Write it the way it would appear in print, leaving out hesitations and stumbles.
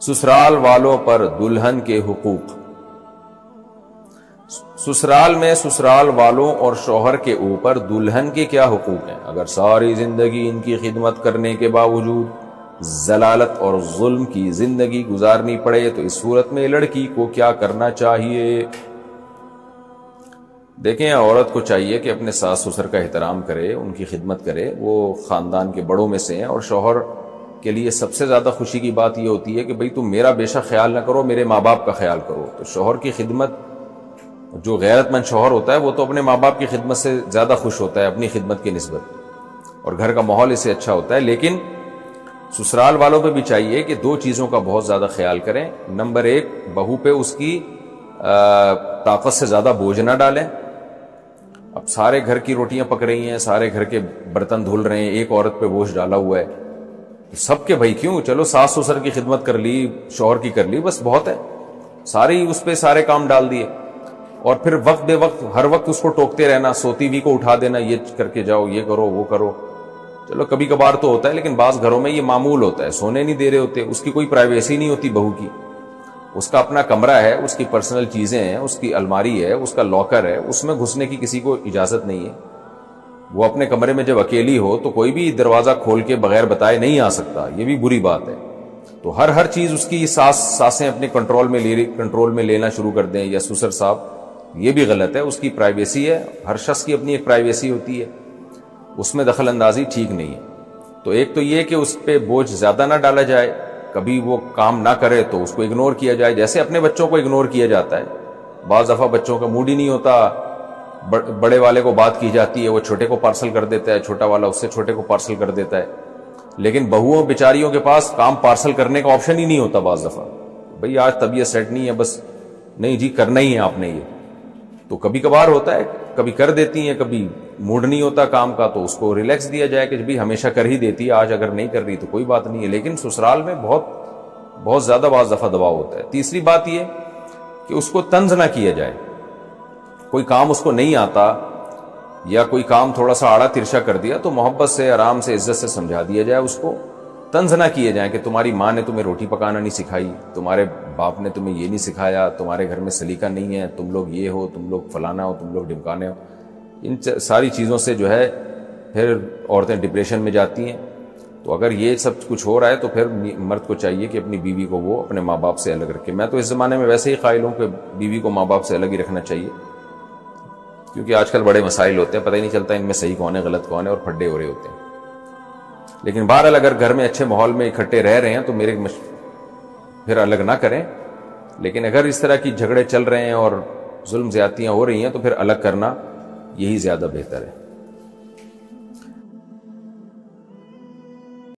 سسرال والوں پر دلہن کے حقوق۔ سسرال میں سسرال والوں اور شوہر کے اوپر دلہن کے کیا حقوق ہیں؟ اگر ساری زندگی ان کی خدمت کرنے کے باوجود ذلالت اور ظلم کی زندگی گزارنی پڑے تو اس صورت میں لڑکی کو کیا کرنا چاہیے؟ دیکھیں، عورت کو چاہیے کہ اپنے ساس سسر کا احترام کرے، ان کی خدمت کرے، وہ خاندان کے بڑوں میں سے ہیں، اور شوہر کے لیے سب سے زیادہ خوشی کی بات یہ ہوتی ہے کہ بھئی تم میرا بے شک خیال نہ کرو، میرے ماں باپ کا خیال کرو۔ تو شوہر کی خدمت، جو غیرت مند شوہر ہوتا ہے وہ تو اپنے ماں باپ کی خدمت سے زیادہ خوش ہوتا ہے اپنی خدمت کی نسبت، اور گھر کا ماحول اس سے اچھا ہوتا ہے۔ لیکن سسرال والوں پہ بھی چاہیے کہ دو چیزوں کا بہت زیادہ خیال کریں۔ نمبر ایک، بہو پہ اس کی طاقت سے زیادہ بوجھ نہ ڈالیں۔ اب سارے گھر کی روٹیاں پک رہی ہیں، سارے گھر کے برتن دھل رہے ہیں، ایک عورت پہ بوجھ ڈالا ہوا ہے، سب کے بھائی کیوں؟ چلو ساس سسر کی خدمت کر لی، شوہر کی کر لی، بس بہت ہے، ساری اس پہ سارے کام ڈال دیے، اور پھر وقت بے وقت ہر وقت اس کو ٹوکتے رہنا، سوتی ہوئی کو اٹھا دینا، یہ کر کے جاؤ، یہ کرو، وہ کرو۔ چلو کبھی کبھار تو ہوتا ہے، لیکن بعض گھروں میں یہ معمول ہوتا ہے، سونے نہیں دے رہے ہوتے، اس کی کوئی پرائیویسی نہیں ہوتی بہو کی، اس کا اپنا کمرہ ہے، اس کی پرسنل چیزیں ہیں، اس کی الماری ہے، اس کا لاکر ہے، اس میں گھسنے کی کسی کو اجازت نہیں ہے۔ وہ اپنے کمرے میں جب اکیلی ہو تو کوئی بھی دروازہ کھول کے بغیر بتائے نہیں آ سکتا، یہ بھی بری بات ہے۔ تو ہر چیز اس کی ساسیں اپنے کنٹرول میں لینا شروع کر دیں، یا سسر صاحب، یہ بھی غلط ہے۔ اس کی پرائیویسی ہے، ہر شخص کی اپنی ایک پرائیویسی ہوتی ہے، اس میں دخل اندازی ٹھیک نہیں ہے۔ تو ایک تو یہ کہ اس پہ بوجھ زیادہ نہ ڈالا جائے، کبھی وہ کام نہ کرے تو اس کو اگنور کیا جائے، جیسے اپنے بچوں کو اگنور کیا جاتا ہے۔ بعض دفعہ بچوں کا موڈ ہی نہیں ہوتا، بڑے والے کو بات کی جاتی ہے، وہ چھوٹے کو پارسل کر دیتا ہے، چھوٹا والا اس سے چھوٹے کو پارسل کر دیتا ہے، لیکن بہوؤں بیچاریوں کے پاس کام پارسل کرنے کا آپشن ہی نہیں ہوتا۔ بعض دفعہ بھئی آج طبیعت سیٹ نہیں ہے، بس نہیں جی کرنا ہی ہے آپ نے، یہ تو کبھی کبھار ہوتا ہے، کبھی کر دیتی ہیں، کبھی موڈ نہیں ہوتا کام کا، تو اس کو ریلیکس دیا جائے کہ بھی ہمیشہ کر ہی دیتی ہے، آج اگر نہیں کر رہی تو کوئی بات نہیں ہے۔ لیکن سسرال میں بہت زیادہ بعض دفعہ دباؤ ہوتا ہے۔ تیسری بات یہ کہ اس کو طنز نہ کیا جائے، کوئی کام اس کو نہیں آتا یا کوئی کام تھوڑا سا آڑا ترچھا کر دیا تو محبت سے، آرام سے، عزت سے سمجھا دیا جائے، اس کو طنز نہ کیے جائیں کہ تمہاری ماں نے تمہیں روٹی پکانا نہیں سکھائی، تمہارے باپ نے تمہیں یہ نہیں سکھایا، تمہارے گھر میں سلیقہ نہیں ہے، تم لوگ یہ ہو، تم لوگ فلانا ہو، تم لوگ ڈمکانے ہو۔ ان ساری چیزوں سے جو ہے پھر عورتیں ڈپریشن میں جاتی ہیں۔ تو اگر یہ سب کچھ ہو رہا ہے تو پھر مرد کو چاہیے کہ اپنی بیوی کو وہ اپنے ماں باپ سے الگ رکھے۔ میں تو اس زمانے میں ویسے ہی قائل ہوں کہ بیوی کو ماں باپ سے الگ ہی رکھنا چاہیے، کیونکہ آج کل بڑے مسائل ہوتے ہیں، پتہ ہی نہیں چلتا ان میں صحیح کون ہے غلط کون ہے، اور پھڈے ہو رہے ہوتے ہیں۔ لیکن بہرحال اگر گھر میں اچھے ماحول میں اکٹھے رہ رہے ہیں تو پھر الگ نہ کریں، لیکن اگر اس طرح کی جھگڑے چل رہے ہیں اور ظلم زیادتیاں ہو رہی ہیں تو پھر الگ کرنا یہی زیادہ بہتر ہے۔